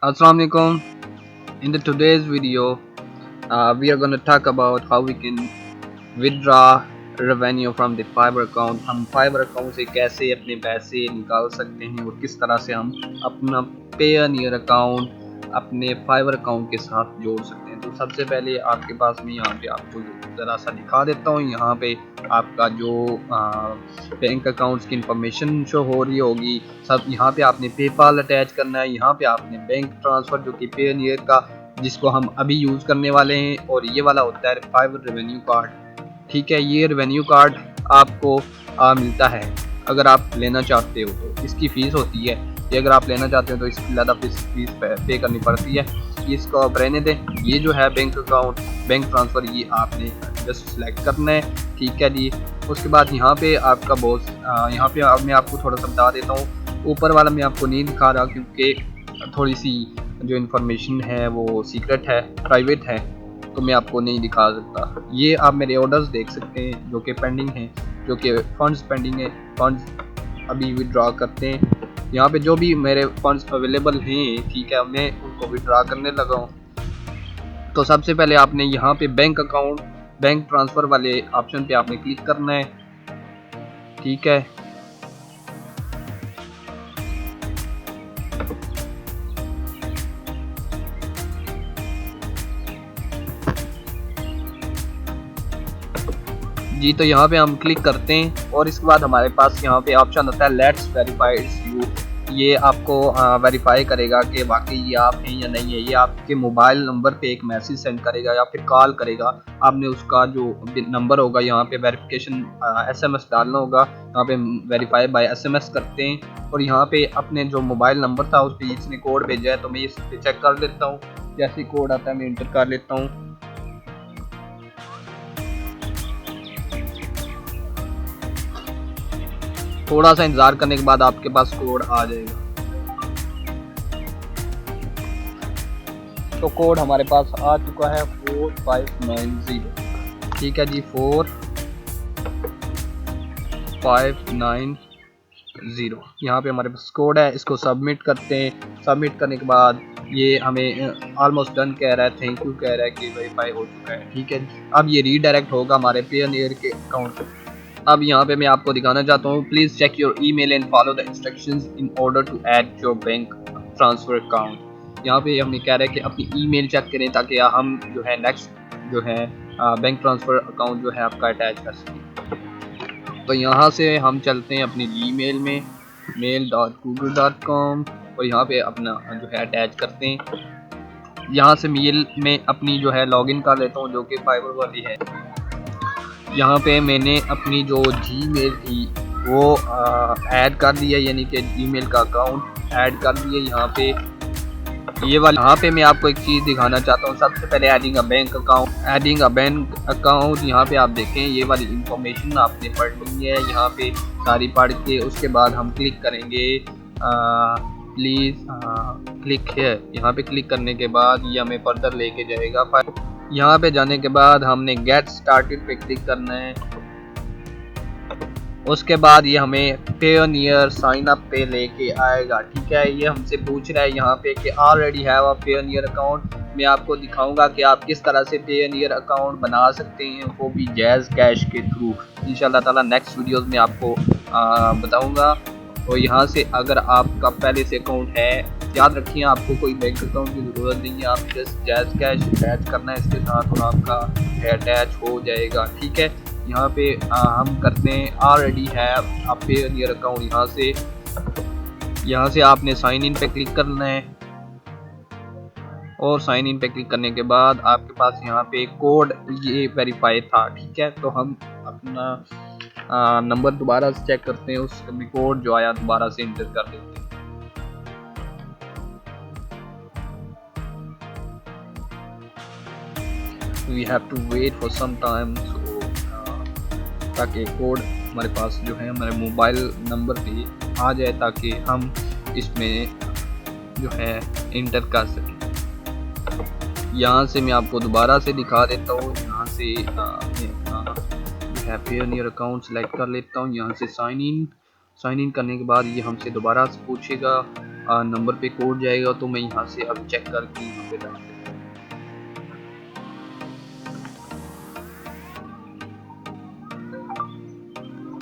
Assalamu alaikum. In the today's video, we are going to talk about how we can withdraw revenue from the Fiverr account. हम Fiverr account से कैसे अपने पैसे निकाल सकते हैं और किस तरह से हम अपना Payoneer account अपने Fiverr account के साथ जोड़ सकते हैं। तो सबसे पहले आपके पास में यहाँ पे आपको ज़रा सा दिखा देता हूँ। यहाँ पे आपका जो बैंक अकाउंट्स की इंफॉर्मेशन शो हो रही होगी, सब यहाँ पे आपने पेपाल अटैच करना है। यहाँ पे आपने बैंक ट्रांसफ़र जो कि Payoneer का जिसको हम अभी यूज़ करने वाले हैं, और ये वाला होता है Fiverr रेवेन्यू कार्ड। ठीक है, ये रेवेन्यू कार्ड आपको मिलता है अगर आप लेना चाहते हो। तो इसकी फ़ीस होती है कि अगर आप लेना चाहते हो तो इसकी ज़्यादा फीस पे करनी पड़ती है। इसको आप रहने दें। ये जो है बैंक अकाउंट बैंक ट्रांसफ़र, ये आपने जस्ट सेलेक्ट करना है। ठीक है जी। उसके बाद यहाँ पे आपका बॉस यहाँ पे मैं आपको थोड़ा सा बता देता हूँ। ऊपर वाला मैं आपको नहीं दिखा रहा क्योंकि थोड़ी सी जो इन्फॉर्मेशन है वो सीक्रेट है, प्राइवेट है, तो मैं आपको नहीं दिखा सकता। ये आप मेरे ऑर्डर्स देख सकते हैं जो कि पेंडिंग हैं, जो कि फंड्स पेंडिंग है, फंड्स अभी विड्रॉ करते हैं। यहाँ पे जो भी मेरे फंड्स अवेलेबल हैं, ठीक है, मैं उनको विड्रॉ करने लगा हूँ। तो सबसे पहले आपने यहाँ पे बैंक अकाउंट बैंक ट्रांसफ़र वाले ऑप्शन पे आपने क्लिक करना है। ठीक है, जी। तो यहाँ पे हम क्लिक करते हैं और इसके बाद हमारे पास यहाँ पे ऑप्शन आता है लेट्स वेरीफाई इट्स यू। ये आपको वेरीफाई करेगा कि वाकई ये आप हैं या नहीं है। ये आपके मोबाइल नंबर पे एक मैसेज सेंड करेगा या फिर कॉल करेगा। आपने उसका जो नंबर होगा यहाँ पे वेरिफिकेशन SMS डालना होगा। यहाँ पे वेरीफाई बाय SMS करते हैं और यहाँ पे अपने जो मोबाइल नंबर था उस पर इसने कोड भेजा है, तो मैं इस पर चेक कर लेता हूँ। जैसे कोड आता है मैं इंटर कर लेता हूँ। थोड़ा सा इंतज़ार करने के बाद आपके पास कोड आ जाएगा। तो कोड हमारे पास आ चुका है 4590। ठीक है जी, 4590 यहाँ पे हमारे पास कोड है। इसको सबमिट करते हैं। सबमिट करने के बाद ये हमें ऑलमोस्ट डन कह रहा है, थैंक यू कह रहा है कि वेरीफाई हो चुका है। ठीक है, अब ये रीडायरेक्ट होगा हमारे Payoneer के अकाउंट। अब यहाँ पे मैं आपको दिखाना चाहता हूँ, please check your email and follow the instructions in order to add your bank transfer account. यहाँ पे हमें कह रहा है कि अपनी ईमेल चेक करें ताकि हम जो है नेक्स्ट जो है बैंक ट्रांसफ़र अकाउंट जो है आपका अटैच कर सकें। तो यहाँ से हम चलते हैं अपनी ईमेल में mail.google.com और यहाँ पे अपना जो है अटैच करते हैं। यहाँ से मेल में अपनी जो है लॉगिन कर लेता हूँ जो कि Fiverr वाली है। यहाँ पे मैंने अपनी जो जीमेल थी वो ऐड कर दिया, यानी कि जीमेल का अकाउंट ऐड कर दिया। यहाँ पे ये वाला यहाँ पे मैं आपको एक चीज़ दिखाना चाहता हूँ। सबसे पहले एडिंग अ बैंक अकाउंट यहाँ पे आप देखें, ये वाली इंफॉर्मेशन आपने पढ़नी है यहाँ पे सारी पढ़ के। उसके बाद हम क्लिक करेंगे प्लीज़ क्लिक है। यहाँ पे क्लिक करने के बाद ये हमें फर्दर लेके जाएगा। यहाँ पे जाने के बाद हमने गेट स्टार्टेड पे क्लिक करना है। उसके बाद ये हमें Payoneer साइन अप पे लेके आएगा। ठीक है, ये हमसे पूछ रहा है यहाँ पे कि already have a Payoneer account. मैं आपको दिखाऊंगा कि आप किस तरह से Payoneer अकाउंट बना सकते हैं, वो भी जैज़ कैश के थ्रू। इंशाल्लाह ताला नेक्स्ट वीडियोस में आपको बताऊंगा। और यहाँ से अगर आपका पहले से अकाउंट है, याद रखिए आपको कोई बैंक अकाउंट की ज़रूरत नहीं है। आप जस्ट जैज़ कैश अटैच करना है इसके साथ और आपका अटैच हो जाएगा। ठीक है, यहाँ पे हम करते हैं ऑलरेडी है आप Payoneer अकाउंट। यहाँ से आपने साइन इन पे क्लिक करना है और साइन इन पे क्लिक करने के बाद आपके पास यहाँ पे कोड ये वेरीफाई था। ठीक है, तो हम अपना नंबर दोबारा से चेक करते हैं, उस कोड जो आया दोबारा से इंटर कर देते हैं। We have to wait for some time ताकि कोड हमारे पास जो है हमारे मोबाइल नंबर पे आ जाए ताकि हम इसमें जो है इंटर कर सकें। यहाँ से मैं आपको दोबारा से दिखा देता हूँ। यहाँ से जो है Payoneer अकाउंट सेलेक्ट कर लेता हूँ। यहाँ से साइन इन करने के बाद ये हमसे दोबारा से पूछेगा नंबर पे कोड जाएगा, तो मैं यहाँ से अब चेक करके यहाँ पे डाल देता हूँ।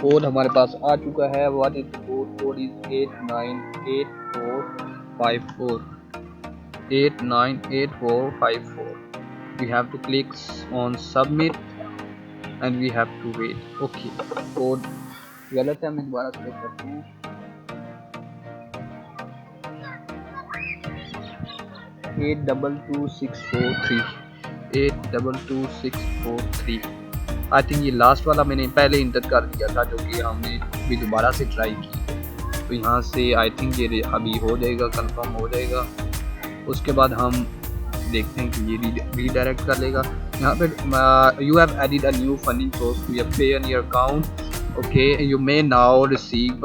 कोड हमारे पास आ चुका है। What is code? Code is 898454 898454। we have to click on submit and we have to wait. okay, code गलत है, मैं दोबारा चेक करता हूँ। 822643 822643। आई थिंक ये लास्ट वाला मैंने पहले इंटर कर दिया था, जो कि हमने भी दोबारा से ट्राई की। तो यहाँ से आई थिंक ये अभी हो जाएगा, कंफर्म हो जाएगा। उसके बाद हम देखते हैं कि ये रीडायरेक्ट कर लेगा। यहाँ पे you have added a new funding source to your Payoneer account. Okay, you may now receive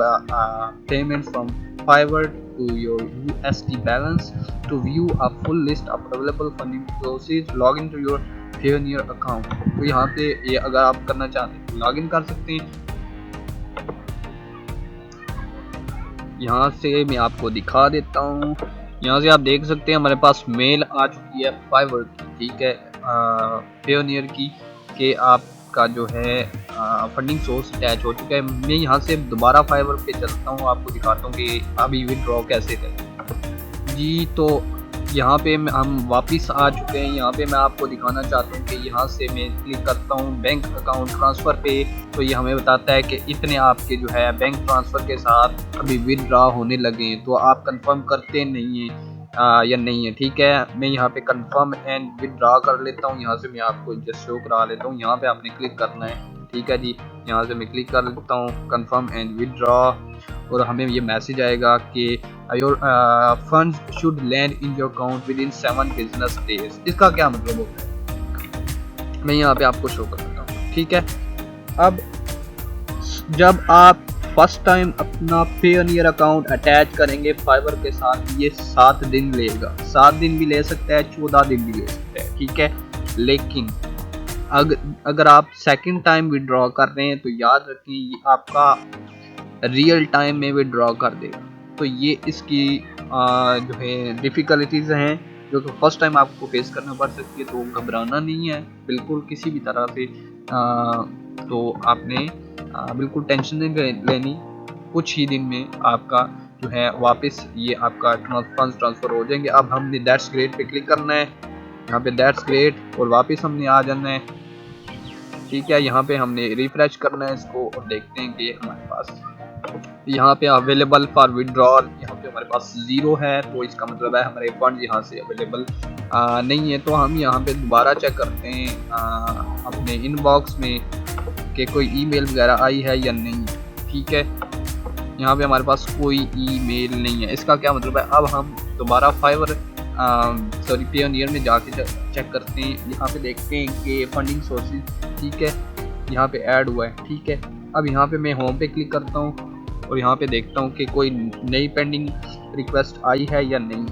payment from Fiverr to your USD balance. To view a full list of available funding sources, log into your Payoneer account. तो यहाँ पे ये अगर आप करना चाहते हैं तो लॉग इन कर सकते हैं। यहाँ से मैं आपको दिखा देता हूँ। यहाँ से आप देख सकते हैं हमारे पास मेल आ चुकी है फाइवर की, ठीक है, पेयोनियर की, कि आपका जो है फंडिंग सोर्स अटैच हो चुका है। मैं यहाँ से दोबारा फाइवर पे चलता हूँ, आपको दिखाता हूँ कि अभी विड्रॉ कैसे करें। जी, तो यहाँ पे हम वापस आ चुके हैं। यहाँ पे मैं आपको दिखाना चाहता हूँ कि यहाँ से मैं क्लिक करता हूँ बैंक अकाउंट ट्रांसफ़र पे, तो ये हमें बताता है कि इतने आपके जो है बैंक ट्रांसफ़र के साथ अभी विड्रॉ होने लगे हैं। तो आप कंफर्म करते नहीं हैं या नहीं है, ठीक है। मैं यहाँ पे कंफर्म एंड विड्रॉ कर लेता हूँ। यहाँ से मैं आपको जस्ट शो करा लेता हूँ। यहाँ पे आपने क्लिक करना है, ठीक है जी। यहाँ से मैं क्लिक कर लेता हूँ कंफर्म एंड विड्रॉ, और हमें ये मैसेज आएगा कि your funds should land in your account with in 7 business days. इसका क्या मतलब होता है, मैं यहाँ पे आपको शो कर देता हूँ, ठीक है। अब जब आप फर्स्ट टाइम अपना पेयोनियर अकाउंट अटैच करेंगे फाइवर के साथ, ये 7 दिन लेगा। 7 दिन भी ले सकता है, 14 दिन भी ले सकता है, ठीक है। लेकिन अगर आप सेकंड टाइम विड्रॉ कर रहे हैं तो याद रखिए ये आपका रियल टाइम में विड्रॉ कर देगा। तो ये इसकी जो है डिफ़िकल्टीज़ हैं जो कि फर्स्ट टाइम आपको फेस करना पड़ सकती है। तो घबराना नहीं है बिल्कुल किसी भी तरह से। तो आपने बिल्कुल टेंशन नहीं लेनी। कुछ ही दिन में आपका जो है वापस ये आपका फंड्स ट्रांसफ़र हो जाएंगे। अब हमने दैट्स ग्रेट पे क्लिक करना है, यहाँ पे दैट्स ग्रेट, और वापस हमने आ जाना है, ठीक है। यहाँ पे हमने रिफ्रेश करना है इसको, और देखते हैं कि हमारे पास यहाँ पे अवेलेबल फॉर विड्रॉल यहाँ पे हमारे पास 0 है। तो इसका मतलब है हमारे फंड यहाँ से अवेलेबल नहीं है। तो हम यहाँ पे दोबारा चेक करते हैं अपने इनबॉक्स में कि कोई ईमेल वगैरह आई है या नहीं, ठीक है। यहाँ पे हमारे पास कोई ईमेल नहीं है। इसका क्या मतलब है, अब हम दोबारा फाइवर पेयोनियर में जाके चेक करते हैं। यहाँ पे देखते हैं कि फंडिंग सोर्सेज, ठीक है, यहाँ पे ऐड हुआ है, ठीक है। अब यहाँ पे मैं होम पे क्लिक करता हूँ और यहाँ पे देखता हूँ कि कोई नई पेंडिंग रिक्वेस्ट आई है या नहीं।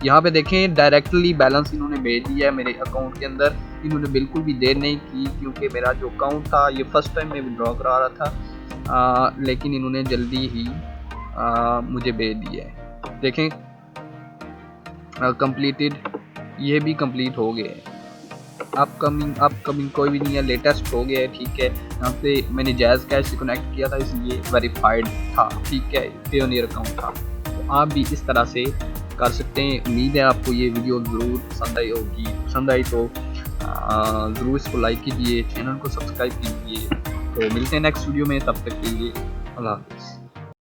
यहाँ पे देखें डायरेक्टली बैलेंस इन्होंने भेज दिया है मेरे अकाउंट के अंदर। इन्होंने बिल्कुल भी देर नहीं की, क्योंकि मेरा जो अकाउंट था ये फर्स्ट टाइम मैं विड्रॉ करा रहा था, लेकिन इन्होंने जल्दी ही मुझे भेज दिया है। देखें कंप्लीटेड, ये भी कंप्लीट हो गया है। अपकमिंग कोई भी नहीं है, लेटेस्ट हो गया है, ठीक है। यहाँ पे मैंने जैज़ कैश से कनेक्ट किया था इसलिए वेरीफाइड था, ठीक है, पेयोनियर अकाउंट था। तो आप भी इस तरह से कर सकते हैं। उम्मीद है आपको ये वीडियो ज़रूर पसंद आई होगी। पसंद आई तो ज़रूर इसको लाइक कीजिए, चैनल को सब्सक्राइब कीजिए। तो मिलते हैं नेक्स्ट वीडियो में, तब तक के लिए अल्लाह हाफ़िज़।